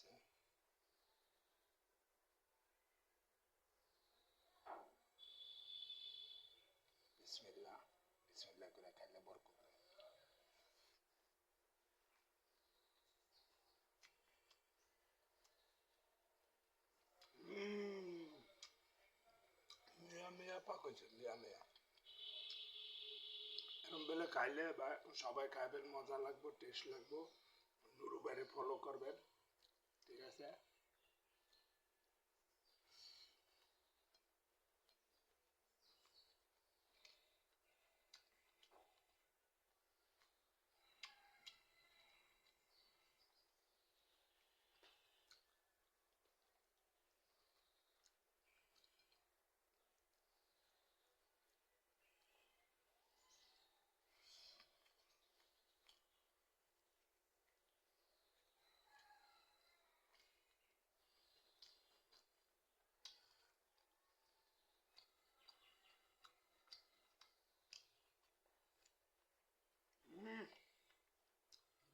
আছে। বিসমিল্লাহ বিসমিল্লাহ করে খাইলে বরকত। মিয়া মিয়া পাক হয়েছে, মিয়া মিয়া। এরকম বেলে খাইলে সবাই খাইবেন, মজা লাগবে, টেস্ট লাগবে। নুরু ভাইরে ফলো করবেন, ঠিক আছে?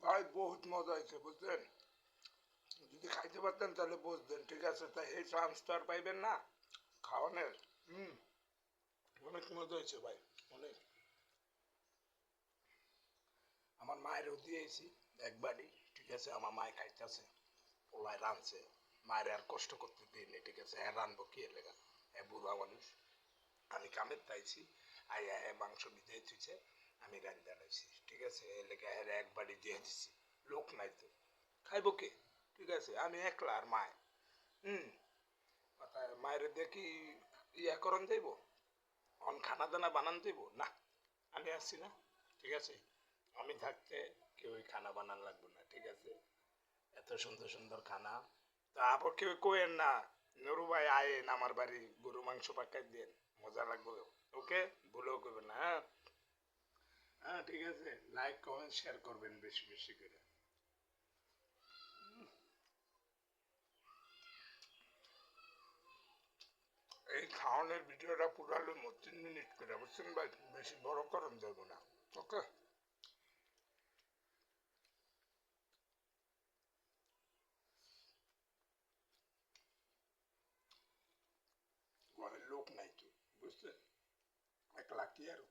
ভাই বহুত মজা হয়েছে, বুঝলেন? যদি খাইতে পারতেন তাহলে বুঝতেন, ঠিক আছে? তাই এই চান্স তো আর পাইবেন না খাওয়ানোর। হুম, অনেক মজা হয়েছে ভাই, অনেক। আমার মায়েরও দিয়েছি একবারই, ঠিক আছে? আমার মায় খাইতেছে, ওলাই রাঁধছে। মায়ের আর কষ্ট করতে দিইনি, ঠিক আছে? হ্যাঁ, রাঁধবো কি এর লেগা? হ্যাঁ, বুড়া মানুষ। আমি কামের তাইছি, আইয়া হ্যাঁ মাংস ভিজাই থুইছে, আমি রান্না লাইছি, ঠিক আছে? এর লেগে হ্যাঁ একবারই দিয়ে দিছি। লোক নাই তো, খাইব কে? ঠিক আছে, আমি একলা আর মায়। হুম, মায়ের দেখি ইয়া করন যাইব, অন খানা দানা বানান যাইব না। আমি আসছি না, ঠিক আছে? আমি থাকতে কেউ খানা বানান লাগবে না, ঠিক আছে? এত সুন্দর সুন্দর খানা। তা আবার কেউ কোয়েন না, নুরু ভাই আয়েন আমার বাড়ি, গরু মাংস পাকাই দেন, মজা লাগবে। ওকে, ভুলেও করবেন না, হ্যাঁ? হ্যাঁ, ঠিক আছে, লাইক কমেন্ট শেয়ার করবেন বেশি বেশি করে। এই খাওয়ানোর ভিডিওটা পুরালো 3 মিনিট করে, বুঝছেন ভাই? বেশি বড় করণ যাবো না, ওকে? ঘরের লোক নাই তো, বুঝছেন? একলা কি আর